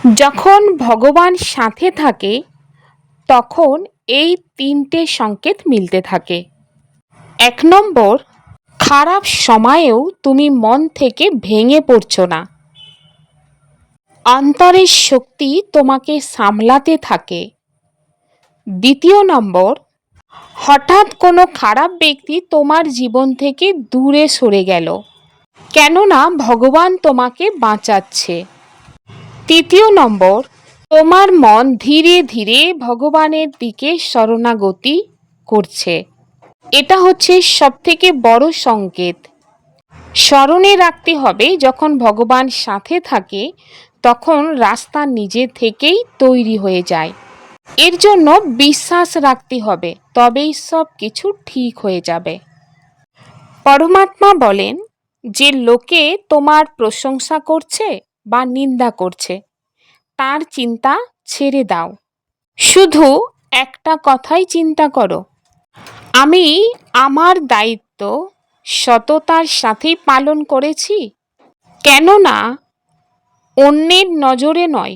যখন ভগবান সাথে থাকে তখন এই তিনটে সংকেত মিলতে থাকে। ১ নম্বর, খারাপ সময়েও তুমি মন থেকে ভেঙে পড়ছো না। অন্তরের শক্তি তোমাকে সামলাতে থাকে। ২য় নম্বর, হঠাৎ কোনো খারাপ ব্যক্তি তোমার জীবন থেকে দূরে সরে গেল, কেননা ভগবান তোমাকে বাঁচাচ্ছে। ৩য় নম্বর, তোমার মন ধীরে ধীরে ভগবানের দিকে শরণাগতি করছে। এটা হচ্ছে সবথেকে বড় সংকেত। স্মরণে রাখতে হবে, যখন ভগবান সাথে থাকে তখন রাস্তা নিজে থেকেই তৈরি হয়ে যায়। এর জন্য বিশ্বাস রাখতে হবে, তবেই সব কিছু ঠিক হয়ে যাবে। পরমাত্মা বলেন যে লোকে তোমার প্রশংসা করছে বা নিন্দা করছে তার চিন্তা ছেড়ে দাও। শুধু একটা কথাই চিন্তা করো, আমি আমার দায়িত্ব সততার সাথেই পালন করেছি। কেননা অন্যের নজরে নয়,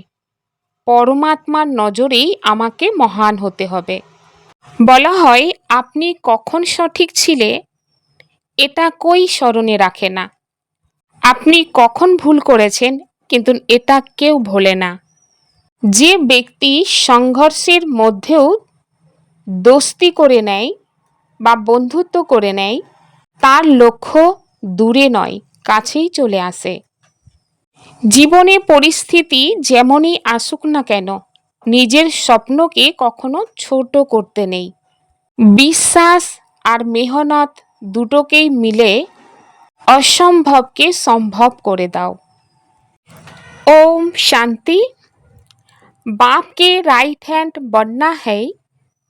পরমাত্মার নজরেই আমাকে মহান হতে হবে। বলা হয় আপনি কখন সঠিক ছিলে এটা কই স্মরণে রাখে না। আপনি কখন ভুল করেছেন কিন্তু এটা কেউ ভোলে না। যে ব্যক্তি সংঘর্ষের মধ্যেও দোস্তি করে নেয় বা বন্ধুত্ব করে নেয় তার লক্ষ্য দূরে নয়, কাছেই চলে আসে। জীবনে পরিস্থিতি যেমনই আসুক না কেন, নিজের স্বপ্নকে কখনো ছোট করতে নেই। বিশ্বাস আর মেহনত দুটোকেই মিলে অসম্ভবকে সম্ভব করে দাও। ओम शांति। बाप के राइट हैंड बनना है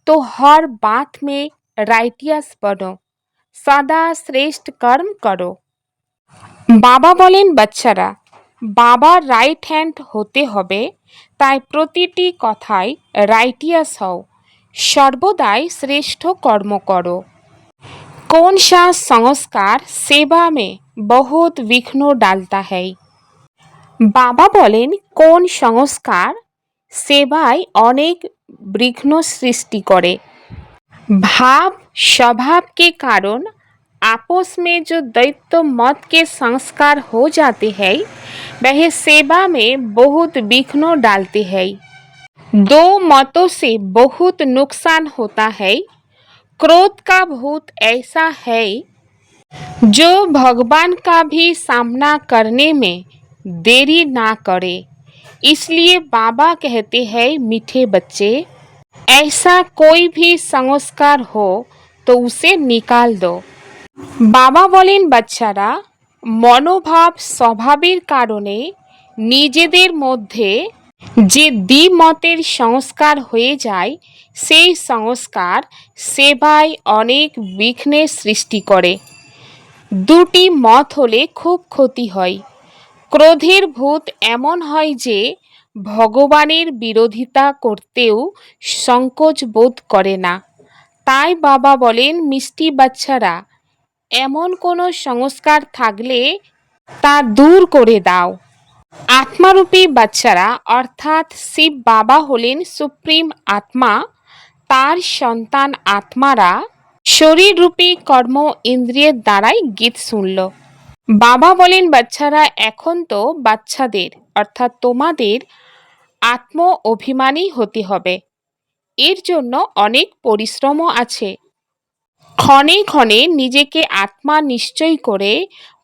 तो हर बात में राइटियस बनो, सदा श्रेष्ठ कर्म करो। বাবা বলেন বাচ্চারা, বাবার রাইট হ্যান্ড হতে হবে, তাই প্রতিটি কথায় রাইটিয়াস হও, সর্বদাই শ্রেষ্ঠ কর্ম করো। कौन सा संस्कार सेवा में बहुत विघ्न डालता है। বাবা বলেন কোন সংস্কার সেবায় অনেক বিঘ্ন সৃষ্টি করে। भाव स्वभाव के कारण आपस में जो दैत्य मत के संस्कार हो जाते हैं वह सेवा में बहुत विघ्न डालते हैं। दो मतों से बहुत नुकसान होता है। क्रोध का भूत ऐसा है जो भगवान का भी सामना करने में देरी ना करे। इसलिए बाबा कहते हैं मीठे बच्चे, ऐसा कोई भी संस्कार हो तो उसे निकाल दो। বাবা বলেন বাচ্চারা, মনোভাব স্বভাবের কারণে নিজেদের মধ্যে যে দ্বিমতের সংস্কার হয়ে যায় সেই সংস্কার সেবায় অনেক বিঘ্নের সৃষ্টি করে। দুটি মত হলে খুব ক্ষতি হয়। ক্রোধের ভূত এমন হয় যে ভগবানের বিরোধিতা করতেও সংকোচ বোধ করে না। তাই বাবা বলেন মিষ্টি বাচ্চারা, এমন কোনো সংস্কার থাকলে তা দূর করে দাও। আত্মারূপী বাচ্চারা অর্থাৎ শিব বাবা হলেন সুপ্রিম আত্মা, তার সন্তান আত্মারা শরীররূপী কর্ম ইন্দ্রিয়ের দ্বারাই গীত শুনল। বাবা বলেন বাচ্চারা, এখন তো বাচ্চাদের অর্থাৎ তোমাদের আত্ম অভিমানী হতে হবে। এর জন্য অনেক পরিশ্রমও আছে। ক্ষণে ক্ষণে নিজেকে আত্মা নিশ্চয় করে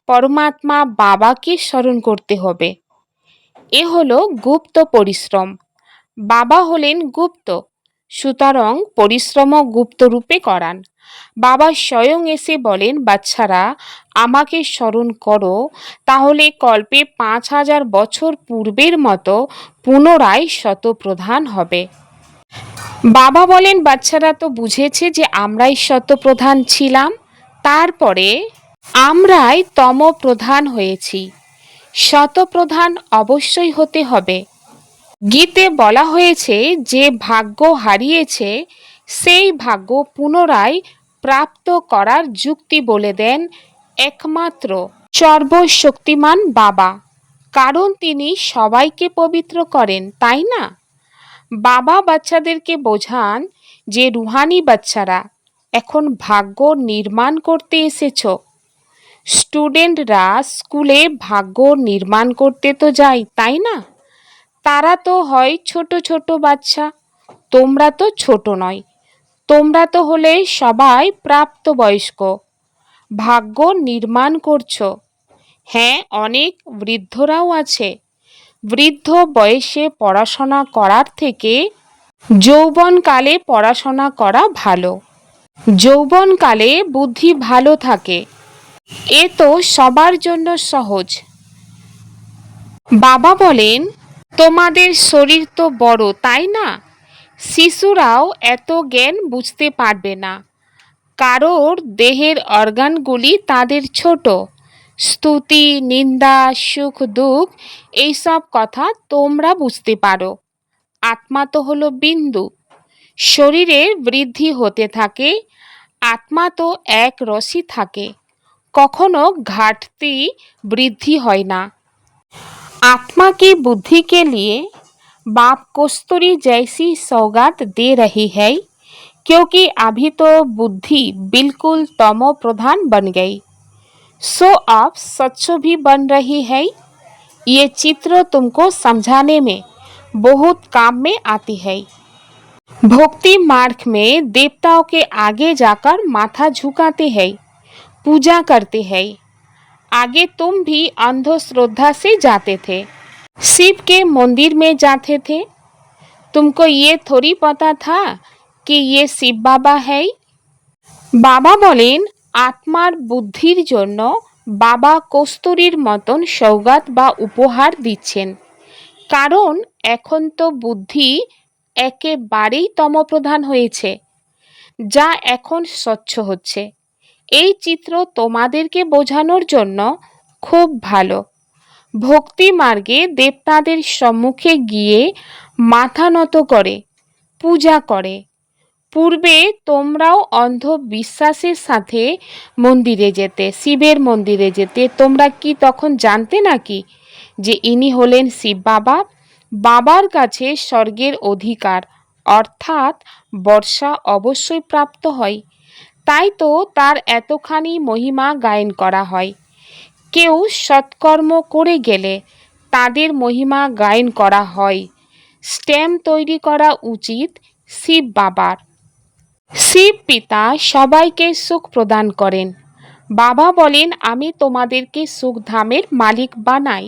পরমাত্মা বাবাকে স্মরণ করতে হবে। এ হলো গুপ্ত পরিশ্রম। বাবা হলেন গুপ্ত, সুতরাং পরিশ্রম গুপ্ত রূপে করান। বাবা স্বয়ং এসে বলেন বাচ্চারা আমাকে স্মরণ করো, তাহলে কল্পে ৫,০০০ বছর পূর্বের মতো পুনরায় শতপ্রধান হবে। বাবা বলেন বাচ্চারা তো বুঝেছে যে আমরাই শতপ্রধান ছিলাম, তারপরে আমরাই তমপ্রধান হয়েছি। শতপ্রধান অবশ্যই হতে হবে। গীতে বলা হয়েছে যে ভাগ্য হারিয়েছে সেই ভাগ্য পুনরায় প্রাপ্ত করার যুক্তি বলে দেন একমাত্র সর্বশক্তিমান বাবা। কারণ তিনি সবাইকে পবিত্র করেন, তাই না? বাবা বাচ্চাদেরকে বোঝান যে রুহানি বাচ্চারা এখন ভাগ্য নির্মাণ করতে এসেছো। স্টুডেন্টরা স্কুলে ভাগ্য নির্মাণ করতে তো যায়, তাই না? তারা তো হয় ছোট ছোট বাচ্চা, তোমরা তো ছোট নয়, তোমরা তো হলে সবাই প্রাপ্তবয়স্ক, ভাগ্য নির্মাণ করছো। হ্যাঁ, অনেক বৃদ্ধরাও আছে। বৃদ্ধ বয়সে পড়াশোনা করার থেকে যৌবনকালে পড়াশোনা করা ভালো। যৌবনকালে বুদ্ধি ভালো থাকে। এ তো সবার জন্য সহজ। বাবা বলেন, তোমাদের শরীর তো বড়, তাই না? শিশুরাও এত জ্ঞান বুঝতে পারবে না। কারোর দেহের অর্গানগুলি তাদের ছোট। স্তুতি, নিন্দা, সুখ দুঃখ এইসব কথা তোমরা বুঝতে পারো। আত্মা তো হলো বিন্দু। শরীরের বৃদ্ধি হতে থাকে, আত্মা তো এক রসই থাকে, কখনো घाटती वृद्धि হয় না। आत्मा की बुद्धि के लिए बाप कस्तूरी जैसी सौगात दे रही है, क्योंकि अभी तो बुद्धि बिल्कुल तमो प्रधान बन गई, सो अब सच्चो भी बन रही है। ये चित्र तुमको समझाने में बहुत काम में आती है। भक्ति मार्ग में देवताओं के आगे जाकर माथा झुकाते हैं, पूजा करते हैं। आगे तुम भी अंधश्रद्धा से जाते थे, शिव के मंदिर में जाते थे। तुमको ये थोड़ी पता था कि ये शिव बाबा है। বাবা বলেন, আত্মার বুদ্ধির জন্য বাবা কস্তুরীর মতন সৌগাত বা উপহার দিচ্ছেন, কারণ এখন তো বুদ্ধি একেবারেই তমপ্রধান হয়েছে, যা এখন স্বচ্ছ হচ্ছে। এই চিত্র তোমাদেরকে বোঝানোর জন্য খুব ভালো। ভক্তি মার্গে দেবতাদের সম্মুখে গিয়ে মাথা নত করে পূজা করে। পূর্বে তোমরাও অন্ধবিশ্বাসের সাথে মন্দিরে যেতে, শিবের মন্দিরে যেতে। তোমরা কি তখন জানতে নাকি যে ইনি হলেন শিব বাবা? বাবার কাছে স্বর্গের অধিকার অর্থাৎ বর্ষা অবশ্যই প্রাপ্ত হয়, তাই তো তার এতখানি মহিমা গায়ন করা হয়। কেউ সৎকর্ম করে গেলে তাদের মহিমা গায়ন করা হয়। স্ট্যাম্প তৈরি করা উচিত শিব বাবার। শিব পিতা সবাইকে সুখ প্রদান করেন। বাবা বলেন, আমি তোমাদেরকে সুখধামের মালিক বানাই।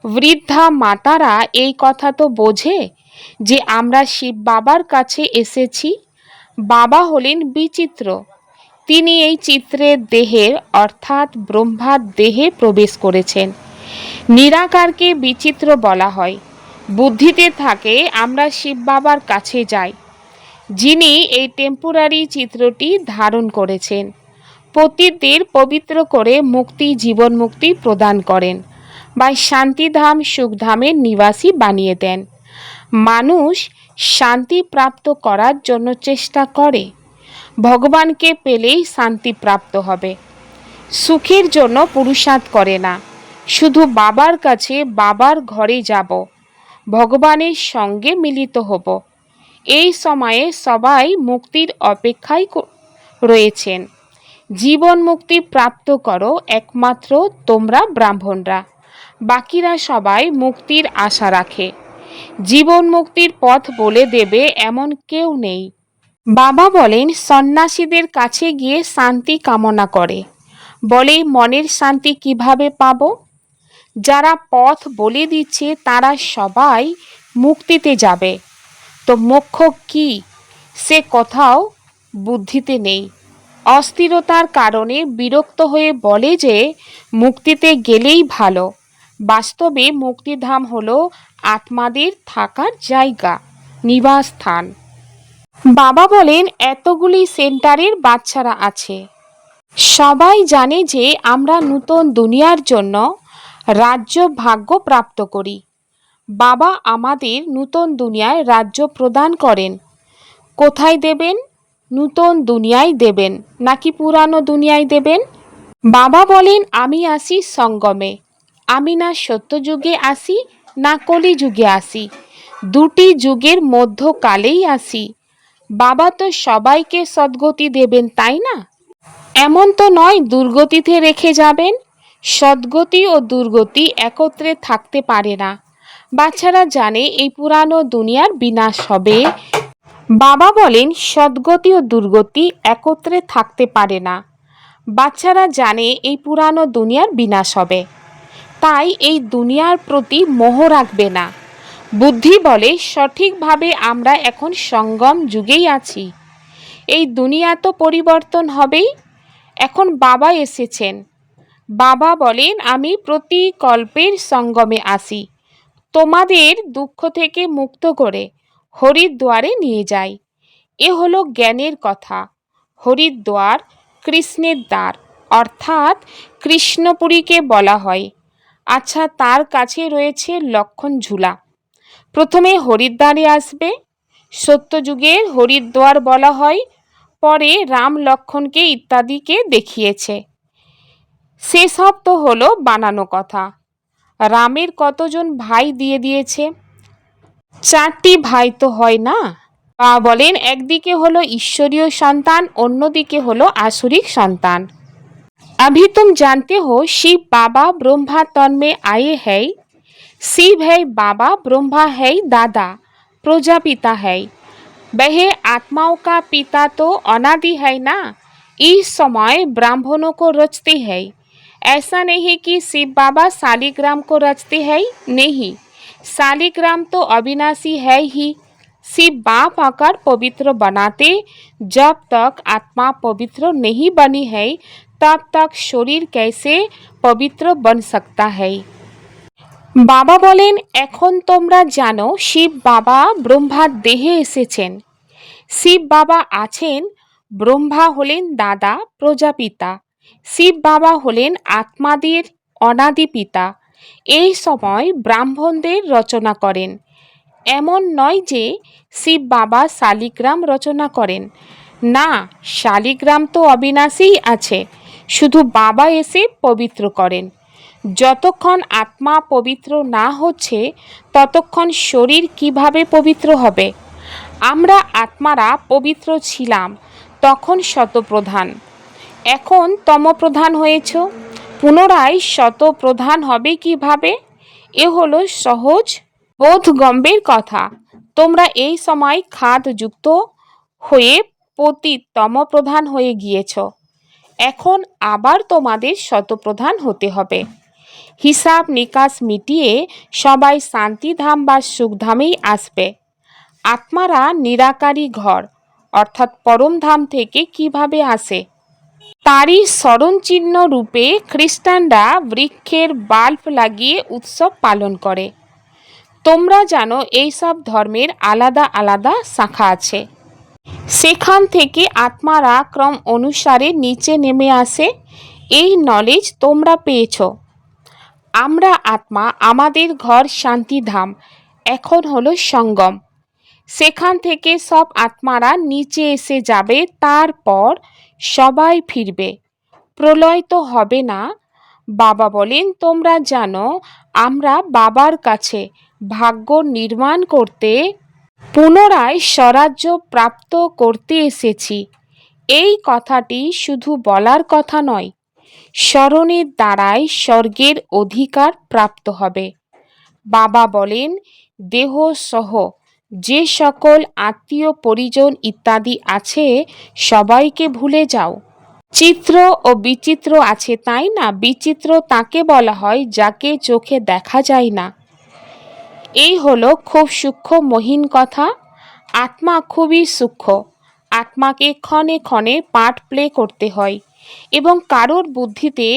বৃদ্ধা মাতারা এই কথা তো বোঝে যে আমরা শিব বাবার কাছে এসেছি। বাবা হলেন বিচিত্র। তিনি এই চিত্রের দেহের অর্থাৎ ব্রহ্মার দেহে প্রবেশ করেছেন। নিরাকারকে বিচিত্র বলা হয়। বুদ্ধিতে থাকে আমরা শিব বাবার কাছে যাই, যিনি এই টেম্পোরারি চিত্রটি ধারণ করেছেন। পতিতদের পবিত্র করে মুক্তি, জীবন মুক্তি প্রদান করেন বা শান্তিধাম সুখধামের নিবাসী বানিয়ে দেন। মানুষ শান্তি প্রাপ্ত করার জন্য চেষ্টা করে। ভগবানকে পেলেই শান্তি প্রাপ্ত হবে। সুখের জন্য পুরুষার্থ করে না, শুধু বাবার কাছে, বাবার ঘরে যাব, ভগবানের সঙ্গে মিলিত হব। এই সময়ে সবাই মুক্তির অপেক্ষায় রয়েছেন। জীবন মুক্তি প্রাপ্ত করো একমাত্র তোমরা ব্রাহ্মণরা, বাকিরা সবাই মুক্তির আশা রাখে। জীবন মুক্তির পথ বলে দেবে এমন কেউ নেই। বাবা বলেন, সন্ন্যাসীদের কাছে গিয়ে শান্তি কামনা করে, বলে মনের শান্তি কিভাবে পাবো? যারা পথ বলে দিচ্ছে তারা সবাই মুক্তিতে যাবে, তো মোক্ষ কি সে কথাও বুদ্ধিতে নেই। অস্থিরতার কারণে বিরক্ত হয়ে বলে যে মুক্তিতে গেলেই ভালো। বাস্তবে মুক্তিধাম হলো আত্মাদের থাকার জায়গা, নিবাস স্থান। বাবা বলেন, এতগুলি সেন্টারের বাচ্চারা আছে, সবাই জানে যে আমরা নূতন দুনিয়ার জন্য রাজ্য ভাগ্য প্রাপ্ত করি। বাবা আমাদের নূতন দুনিয়ায় রাজ্য প্রদান করেন। কোথায় দেবেন? নূতন দুনিয়ায় দেবেন নাকি পুরানো দুনিয়ায় দেবেন? বাবা বলেন, আমি আসি সঙ্গমে, আমি না সত্যযুগে আসি না কলিযুগে আসি, দুটি যুগের মধ্যকালেই আসি। বাবা তো সবাইকে সদ্গতি দেবেন, তাই না? এমন তো নয় দুর্গতিতে রেখে যাবেন। সদ্গতি ও দুর্গতি একত্রে থাকতে পারে না। বাচ্চারা জানে এই পুরানো দুনিয়ার বিনাশ হবে। বাবা বলেন সদ্গতি ও দুর্গতি একত্রে থাকতে পারে না। বাচ্চারা জানে এই পুরানো দুনিয়ার বিনাশ হবে, তাই এই দুনিয়ার প্রতি মোহ রাখবে না। বুদ্ধি বলে সঠিকভাবে আমরা এখন সঙ্গম যুগেই আছি। এই দুনিয়া তো পরিবর্তন হবেই। এখন বাবা এসেছেন। বাবা বলেন আমি প্রতি কল্পের সঙ্গমে আসি, তোমাদের দুঃখ থেকে মুক্ত করে হরিদ্বারে নিয়ে যাই। এ হলো জ্ঞানের কথা। হরিদ্বার কৃষ্ণের দ্বার, অর্থাৎ কৃষ্ণপুরীকে বলা হয়। আচ্ছা, তার কাছে রয়েছে লক্ষণ ঝুলা। প্রথমে হরিদ্বারে আসবে, সত্যযুগের হরিদ্বার বলা হয়। পরে রাম লক্ষণকে ইত্যাদিকে দেখিয়েছে। সেসব তো হলো বানানো কথা। রামের কতজন ভাই দিয়ে দিয়েছে? 4টি ভাই তো হয় না। বলেন একদিকে হলো ঈশ্বরীয় সন্তান, অন্যদিকে হলো আসুরিক সন্তাन। अभी तुम जानते हो शिव बाबा ब्रह्मा तन में आए हैं। शिव है बाबा, ब्रह्मा है दादा, प्रजापिता है। वह आत्माओं का पिता तो अनादि है ना। इस समय ब्राह्मणों को रचते हैं। ऐसा नहीं कि शिव बाबा शालिग्राम को रचते हैं, नहीं। शालिग्राम तो अविनाशी है ही। शिव बाप आकर पवित्र बनाते। जब तक आत्मा पवित्र नहीं बनी है तब तक शरीर कैसे पवित्र बन सकता है। বাবা বলেন এখন তোমরা জানো শিব বাবা ব্রহ্মার দেহে এসেছেন। শিব বাবা আছেন, ব্রহ্মা হলেন দাদা, প্রজাপিতা। শিব বাবা হলেন আত্মাদের অনাদি পিতা। এই সময় ব্রাহ্মণদের রচনা করেন। এমন নয় যে শিব বাবা শালিগ্রাম রচনা করেন, না, শালিগ্রাম তো অবিনাশীই আছে, শুধু বাবা এসে পবিত্র করেন। যতক্ষণ আত্মা পবিত্র না হচ্ছে ততক্ষণ শরীর কিভাবে পবিত্র হবে? আমরা আত্মারা পবিত্র ছিলাম তখন শতপ্রধান, এখন তমপ্রধান হয়েছ, পুনরায় শতপ্রধান হবে কিভাবে? এ হলো সহজ বোধগম্যের কথা। তোমরা এই সময় খাদযুক্ত হয়ে তমপ্রধান হয়ে গিয়েছ, এখন আবার তোমাদের শতপ্রধান হতে হবে। হিসাব নিকাশ মিটিয়ে সবাই শান্তিধাম বা সুখধামেই আসবে। আত্মারা নিরাকারী ঘর অর্থাৎ পরমধাম থেকে কিভাবে আসে? তারই স্মরণচিহ্ন রূপে খ্রিস্টানরা বৃক্ষের বাল্ব লাগিয়ে উৎসব পালন করে। তোমরা জানো এই সব ধর্মের আলাদা আলাদা শাখা আছে। সেখান থেকে আত্মারা ক্রম অনুসারে নিচে নেমে আসে। এই নলেজ তোমরা পেয়েছ। আমরা আত্মা, আমাদের ঘর শান্তিধাম, এখন হলো সঙ্গম। সেখান থেকে সব আত্মারা নিচে এসে যাবে, তারপর সবাই ফিরবে। প্রলয় তো হবে না। বাবা বলেন তোমরা জানো আমরা বাবার কাছে ভাগ্য নির্মাণ করতে, পুনরায় স্বরাজ্য প্রাপ্ত করতে এসেছি। এই কথাটি শুধু বলার কথা নয়, স্মরণের দ্বারাই স্বর্গের অধিকার প্রাপ্ত হবে। বাবা বলেন দেহ সহ যে সকল আত্মীয় পরিজন ইত্যাদি আছে সবাইকে ভুলে যাও। চিত্র ও বিচিত্র আছে, তাই না? বিচিত্র তাকে বলা হয় যাকে চোখে দেখা যায় না। এই হলো খুব সূক্ষ্ম মহিন কথা। আত্মা খুবই সূক্ষ্ম। আত্মাকে ক্ষণে ক্ষণে পার্ট প্লে করতে হয় এবং কারোর বুদ্ধিতে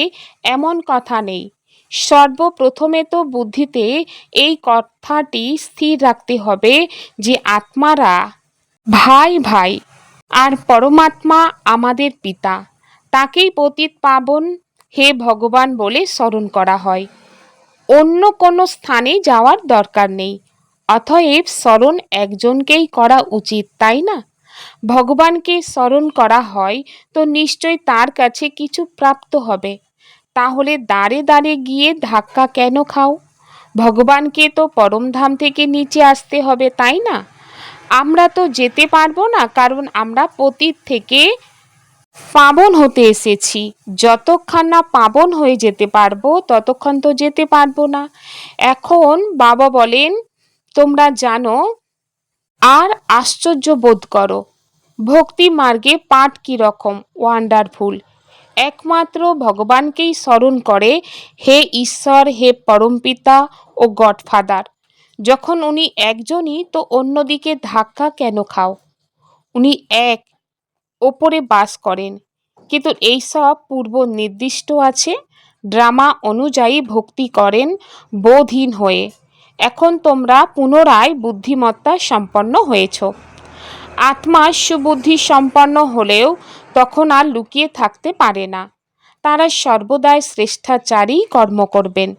এমন কথা নেই। সর্বপ্রথমে তো বুদ্ধিতে এই কথাটি স্থির রাখতে হবে যে আত্মারা ভাই ভাই আর পরমাত্মা আমাদের পিতা। তাকেই পতিত পাবন হে ভগবান বলে স্মরণ করা হয়। অন্য কোনো স্থানে যাওয়ার দরকার নেই। অতএব স্মরণ একজনকেই করা উচিত, তাই না? ভগবানকে স্মরণ করা হয় তো নিশ্চয় তার কাছে কিছু প্রাপ্ত হবে। তাহলে দাঁড়ে দাঁড়ে গিয়ে ধাক্কা কেন খাও? ভগবানকে তো পরমধাম থেকে নিচে আসতে হবে, তাই না? আমরা তো যেতে পারবো না, কারণ আমরা পতিত থেকে পাবন হতে এসেছি। যতক্ষণ না পাবন হয়ে যেতে পারবো ততক্ষণ তো যেতে পারবো না। এখন বাবা বলেন, তোমরা জানো আর আশ্চর্য বোধ করো, ভক্তি মার্গে পাঠ কীরকম ওয়ান্ডারফুল। একমাত্র ভগবানকেই স্মরণ করে, হে ঈশ্বর, হে পরমপিতা ও গডফাদার। যখন উনি একজনই, তো অন্যদিকে ধাক্কা কেন খাও? উনি এক ওপরে বাস করেন, কিন্তু এইসব পূর্ব নির্দিষ্ট আছে। ড্রামা অনুযায়ী ভক্তি করেন বোধহীন হয়ে। এখন তোমরা পুনরায় বুদ্ধিমত্তা সম্পন্ন হয়েছ। আত্মা সুবুদ্ধি সম্পন্ন হলেও তখন আর লুকিয়ে থাকতে পারে না। তারা সর্বদাই শ্রেষ্ঠাচারী কর্ম করবেন।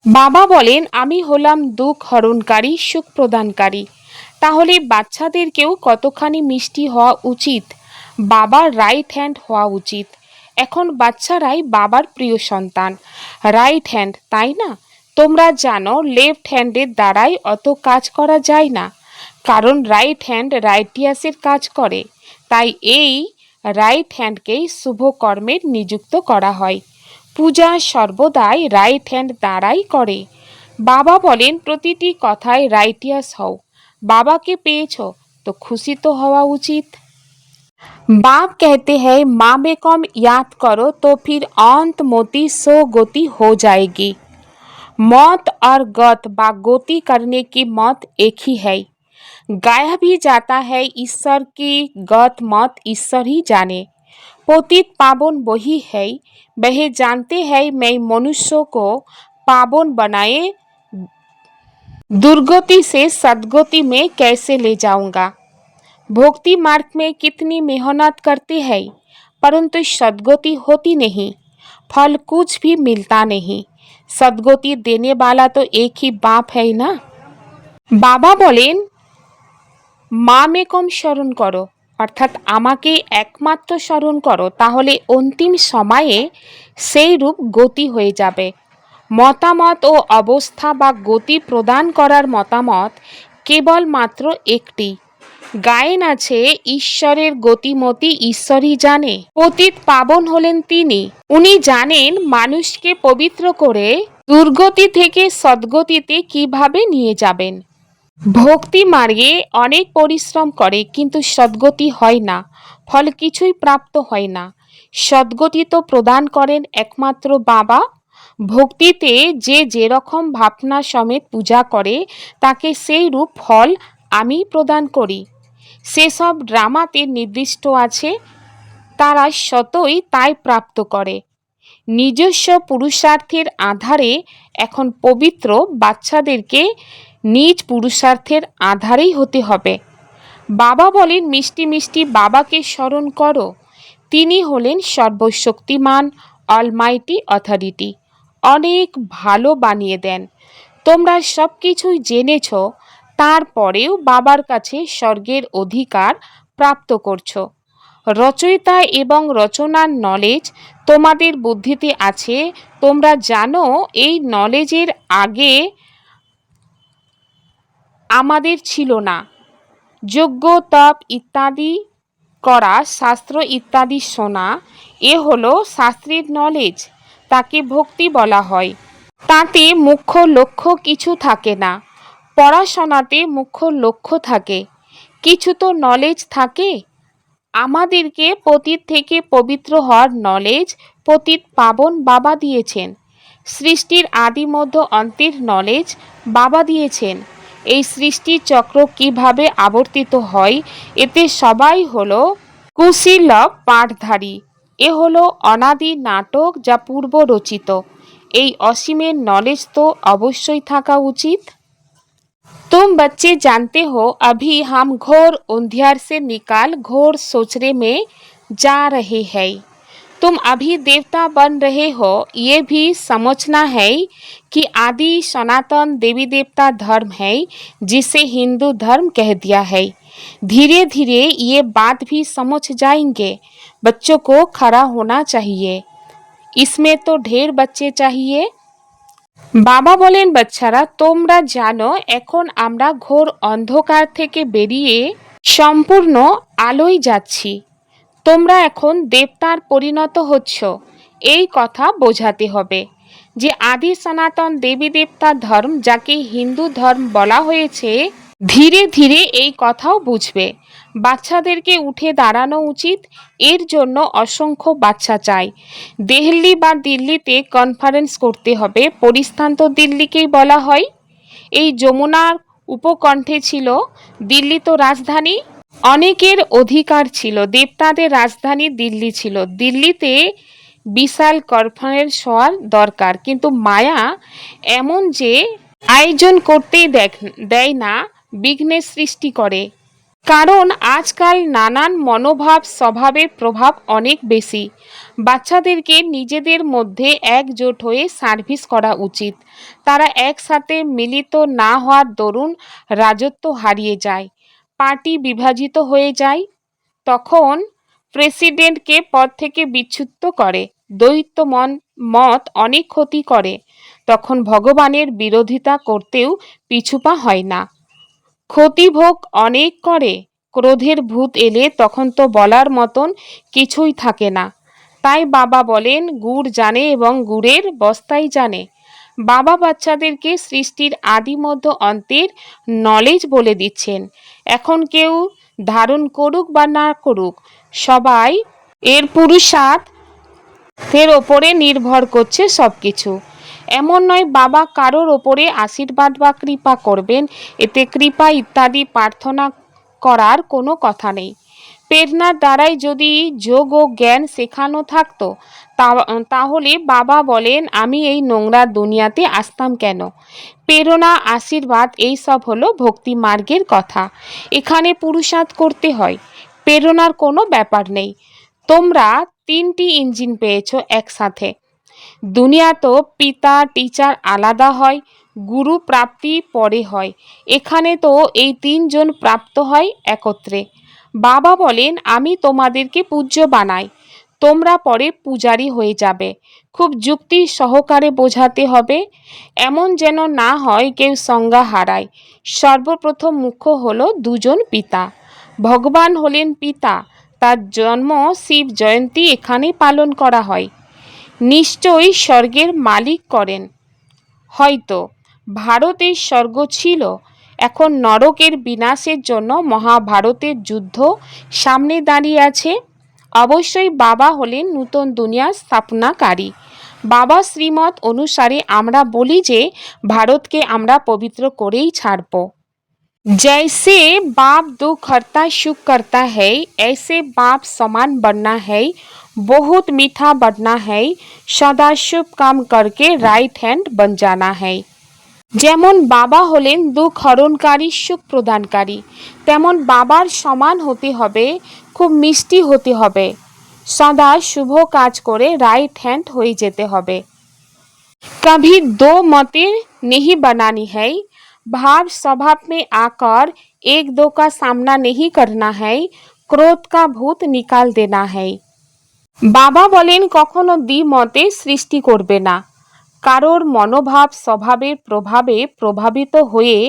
বাবা বলেন, আমি হলাম দুঃখ হরণকারী, সুখ প্রদানকারী। তাহলে বাচ্চাদেরকেও কতখানি মিষ্টি হওয়া উচিত, বাবার রাইট হ্যান্ড হওয়া উচিত। এখন বাচ্চারাই বাবার প্রিয় সন্তান, রাইট হ্যান্ড, তাই না? তোমরা জানো লেফট হ্যান্ডের দ্বারাই অত কাজ করা যায় না, কারণ রাইট হ্যান্ড রাইটিয়াসের কাজ করে। তাই এই রাইট হ্যান্ডকেই শুভ কর্মের নিযুক্ত করা হয়। পূজা সর্বদাই রাইট হ্যান্ড দ্বারাই করে। বাবা বলেন, প্রতিটি কথায় রাইটিয়াস হও। বাবাকে পেয়েছ তো খুশি তো হওয়া উচিত। बाप कहते हैं, माँ में कम याद करो तो फिर अंत मोती सो गति हो जाएगी। मौत और गत बा गति करने की मौत एक ही है। गाया भी जाता है, ईश्वर की गत मत ईश्वर ही जाने। पतित पावन वही है, वह जानते हैं मैं मनुष्य को पावन बनाए दुर्गति से सद्गति में कैसे ले जाऊंगा। भक्ति मार्ग में कितनी मेहनत करते हैं, परंतु सद्गति होती नहीं, फल कुछ भी मिलता नहीं। सद्गति देने वाला तो एक ही बाप है ना। बाबा बोलें, মা মে কম স্মরণ করো, অর্থাৎ আমাকে একমাত্র স্মরণ করো, তাহলে অন্তিম সময়ে সেই রূপ গতি হয়ে যাবে। মতামত ও অবস্থা বা গতি প্রদান করার মতামত কেবলমাত্র একটি। গায়েন আছে, ঈশ্বরের গতিমতি ঈশ্বরই জানে। পতিত পাবন হলেন তিনি। উনি জানেন মানুষকে পবিত্র করে দুর্গতি থেকে সদ্গতিতে কিভাবে নিয়ে যাবেন। ভক্তি মার্গে অনেক পরিশ্রম করে, কিন্তু সদ্গতি হয় না, ফল কিছুই প্রাপ্ত হয় না। সদ্গতি তো প্রদান করেন একমাত্র বাবা। ভক্তিতে যে যেরকম ভাবনা সমেত পূজা করে, তাকে সেই রূপ ফল আমি প্রদান করি। সেসব ড্রামাতে নির্দিষ্ট আছে, তারা সতই তাই প্রাপ্ত করে। নিজস্ব পুরুষার্থের আধারে এখন পবিত্র বাচ্চাদেরকে নিজ পুরুষার্থের আধারেই হতে হবে। বাবা বলেন, মিষ্টি মিষ্টি বাবাকে স্মরণ করো। তিনি হলেন সর্বশক্তিমান, অলমাইটি অথরিটি। অনেক ভালো বানিয়ে দেন। তোমরা সব কিছুই জেনেছ, তারপরেও বাবার কাছে স্বর্গের অধিকার প্রাপ্ত করছো। রচয়িতা এবং রচনার নলেজ তোমাদের বুদ্ধিতে আছে। তোমরা জানো এই নলেজের আগে আমাদের ছিল না। যজ্ঞ, তপ ইত্যাদি করা, শাস্ত্র ইত্যাদি শোনা, এ হলো শাস্ত্রের নলেজ। তাকে ভক্তি বলা হয়। তাতে মুখ্য লক্ষ্য কিছু থাকে না। পড়াশোনাতে মুখ্য লক্ষ্য থাকে, কিছু তো নলেজ থাকে। আমাদেরকে পতিত থেকে পবিত্র হওয়ার নলেজ পতিত পাবন বাবা দিয়েছেন। সৃষ্টির আদি মধ্য অন্তের নলেজ বাবা দিয়েছেন। এই সৃষ্টি চক্র কিভাবে আবর্তিত হয়, এতে সবাই হলো কুশীলব পাঠধারী। এ হলো অনাদি নাটক, যা পূর্ব রচিত। এই অসীমের নলেজ তো অবশ্যই থাকা উচিত। तुम बच्चे जानते हो, अभी हम घोर अंधियार से निकाल घोर सोचने में जा रहे हैं। तुम अभी देवता बन रहे हो, ये भी समझना है कि आदि सनातन देवी देवता धर्म है, जिसे हिंदू धर्म कह दिया है। धीरे धीरे ये बात भी समझ जाएंगे। बच्चों को खड़ा होना चाहिए। इसमें तो ढेर बच्चे चाहिए। বাবা বলেন, বাচ্চারা তোমরা জানো এখন আমরা ঘোর অন্ধকার থেকে বেরিয়ে সম্পূর্ণ আলোয় যাচ্ছি। তোমরা এখন দেবতার পরিণত হচ্ছ, এই কথা বোঝাতে হবে যে আদি সনাতন দেবী দেবতার ধর্ম, যাকে হিন্দু ধর্ম বলা হয়েছে, ধীরে ধীরে এই কথাও বুঝবে। বাচ্চাদেরকে উঠে দাঁড়ানো উচিত। এর জন্য অসংখ্য বাচ্চা চাই। দিল্লি বা দিল্লিতে কনফারেন্স করতে হবে। পরিস্থান তো দিল্লিকেই বলা হয়। এই যমুনার উপকণ্ঠে ছিল দিল্লি, তো রাজধানী। অনেকের অধিকার ছিল, দেবতাদের রাজধানী দিল্লি ছিল। দিল্লিতে বিশাল কনফারেন্স হওয়ার দরকার, কিন্তু মায়া এমন যে আয়োজন করতেই দেয় না, বিঘ্নের সৃষ্টি করে। কারণ আজকাল নানান মনোভাব স্বভাবের প্রভাব অনেক বেশি। বাচ্চাদেরকে নিজেদের মধ্যে একজোট হয়ে সার্ভিস করা উচিত। তারা একসাথে মিলিত না হওয়ার দরুন রাজত্ব হারিয়ে যায়, পার্টি বিভাজিত হয়ে যায়। তখন প্রেসিডেন্টকে পদ থেকে বিচ্যুত করে, দ্বৈত মত অনেক ক্ষতি করে। তখন ভগবানের বিরোধিতা করতেও পিছুপা হয় না, ক্ষতিভোগ অনেক করে। ক্রোধের ভূত এলে তখন তো বলার মতন কিছুই থাকে না। তাই বাবা বলেন, গুড় জানে এবং গুড়ের বস্তাই জানে। বাবা বাচ্চাদেরকে সৃষ্টির আদি মধ্য অন্তের নলেজ বলে দিচ্ছেন। এখন কেউ ধারণ করুক বা না করুক, সবাই এর পুরুষার্থের ওপরে নির্ভর করছে সব কিছু। এমন নয় বাবা কারোর ওপরে আশীর্বাদ বা কৃপা করবেন, এতে কৃপা ইত্যাদি প্রার্থনা করার কোনো কথা নেই। প্রেরণার দ্বারাই যদি যোগ ও জ্ঞান শেখানো থাকতো, তাহলে বাবা বলেন আমি এই নোংরা দুনিয়াতে আসতাম কেন। প্রেরণা, আশীর্বাদ এইসব হলো ভক্তি মার্গের কথা। এখানে পুরুষার্থ করতে হয়, প্রেরণার কোনো ব্যাপার নেই। তোমরা 3টি ইঞ্জিন পেয়েছো একসাথে। দুনিয়া তো পিতা টিচার আলাদা হয়, গুরু প্রাপ্তি পরে হয়। এখানে তো এই 3জন প্রাপ্ত হয় একত্রে। বাবা বলেন আমি তোমাদেরকে পূজ্য বানাই, তোমরা পরে পূজারী হয়ে যাবে। খুব যুক্তি সহকারে বোঝাতে হবে, এমন যেন না হয় কেউ সংজ্ঞা হারায়। সর্বপ্রথম মুখ্য হলো 2জন পিতা। ভগবান হলেন পিতা, তার জন্ম শিব জয়ন্তী এখানে পালন করা হয়। নিশ্চয়ই স্বর্গের মালিক করেন। হয়তো ভারতের স্বর্গ ছিল, এখন নরকের বিনাশের জন্য মহাভারতের যুদ্ধ সামনে দাঁড়িয়ে আছে। অবশ্যই বাবা হলেন নূতন দুনিয়ার স্থাপনাকারী। বাবা শ্রীমত অনুসারে আমরা বলি যে ভারতকে আমরা পবিত্র করেই ছাড়ব। जैसे बाप दुख हरता सुख करता है, ऐसे बाप समान बनना है, बहुत मीठा बनना है, सदा शुभ काम करके राइट हैंड बन जाना है। যেমন বাবা হলেন দুঃখ হরণকারী, সুখ প্রদানকারী, তেমন বাবার সমান হতে হবে, খুব মিষ্টি হতে হবে, সদা শুভ কাজ করে রাইট হ্যান্ড হয়ে যেতে হবে। कभी दो मतें नहीं बनानी है, भाव स्वभाव में आकर एक दो का सामना नहीं करना है, क्रोध का भूत निकाल देना है। বাবা বলেন কখনো দ্বিমতে সৃষ্টি করবে না, কারোর মনোভাব স্বভাবের প্রভাবে প্রভাবিত হয়ে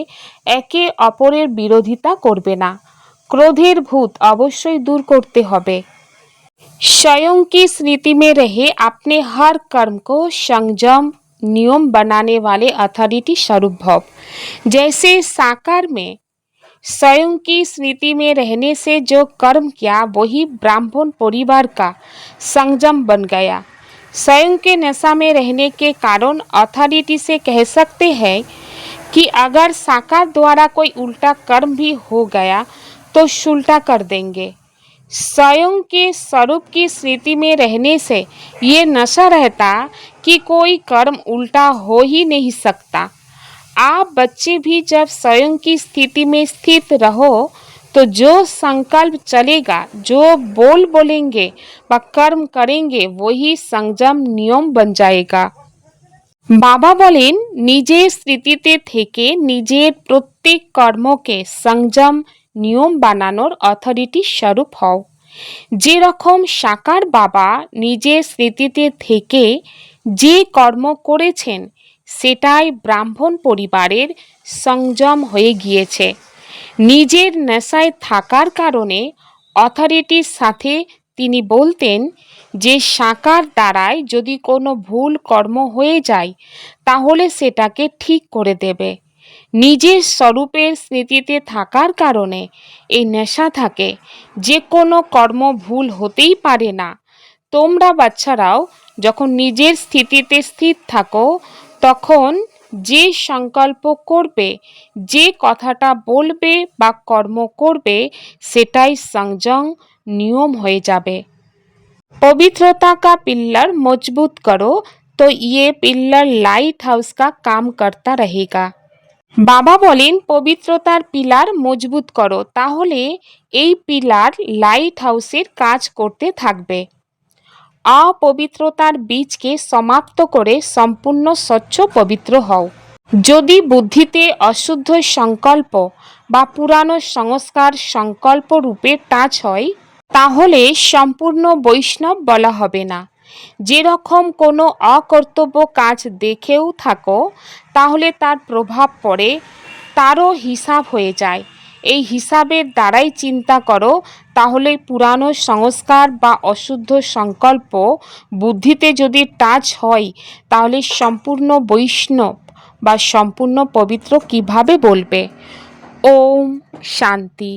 একে অপরের বিরোধিতা করবে না। ক্রোধের ভূত অবশ্যই দূর করতে হবে। स्वयं की स्मृति में रहे अपने हर कर्म को संयम नियम बनाने वाले अथॉरिटी स्वरूप भव। जैसे साकार में स्वयं की स्मृति में रहने से जो कर्म किया वही ब्राह्मण परिवार का संयम बन गया। स्वयं के नशा में रहने के कारण अथॉरिटी से कह सकते हैं कि अगर साकार द्वारा कोई उल्टा कर्म भी हो गया तो सुलटा कर देंगे। स्वयं के स्वरूप की स्मृति में रहने से ये नशा रहता कि कोई कर्म उल्टा हो ही नहीं सकता। आप बच्चे भी जब स्वयं की स्थिति में स्थित रहो तो जो संकल्प चलेगा, जो बोलेंगे व कर्म करेंगे वही संयम नियम बन जाएगा। বাবা বলেন নিজের স্মৃতিতে থেকে নিজের প্রত্যেক কর্মকে সংযম নিয়ম বানানোর অথরিটি স্বরূপ হও। যেরকম সাকার বাবা নিজের স্মৃতিতে থেকে যে কর্ম করেছেন সেটাই ব্রাহ্মণ পরিবারের সংযম হয়ে গিয়েছে। নিজের নেশায় থাকার কারণে অথরিটির সাথে তিনি বলতেন যে সাকার দ্বারাই যদি কোনো ভুল কর্ম হয়ে যায় তাহলে সেটাকে ঠিক করে দেবে। নিজের স্বরূপের স্মৃতিতে থাকার কারণে এই নেশা থাকে, যে কোনো কর্ম ভুল হতেই পারে না। তোমরা বাচ্চারাও যখন নিজের স্থিতিতে স্থির থাকো তখন যে সংকল্প করবে, যে কথাটা বলবে বা কর্ম করবে সেটাই সংযম নিয়ম হয়ে যাবে। पवित्रता का पिल्लर मजबूत करो तो ये पिल्लर लाइट हाउस का काम करता रहेगा। বাবা বলেন পবিত্রতার পিলার মজবুত করো, তাহলে এই পিলার লাইট হাউসের কাজ করতে থাকবে। অপবিত্রতার বীজকে সমাপ্ত করে সম্পূর্ণ স্বচ্ছ পবিত্র হও। যদি বুদ্ধিতে অশুদ্ধ সংকল্প বা পুরানো সংস্কার সংকল্প রূপে টাচ হয় তাহলে সম্পূর্ণ বৈষ্ণব বলা হবে না। যেরকম কোনো অকর্তব্য কাজ দেখেও থাকো তাহলে তার প্রভাব পড়ে, তারও হিসাব হয়ে যায়। এই হিসাবের দ্বারাই চিন্তা করো, তাহলে পুরানো সংস্কার বা অশুদ্ধ সংকল্প বুদ্ধিতে যদি টাচ হয় তাহলে সম্পূর্ণ বৈষ্ণব বা সম্পূর্ণ পবিত্র কিভাবে বলবে। ওম শান্তি।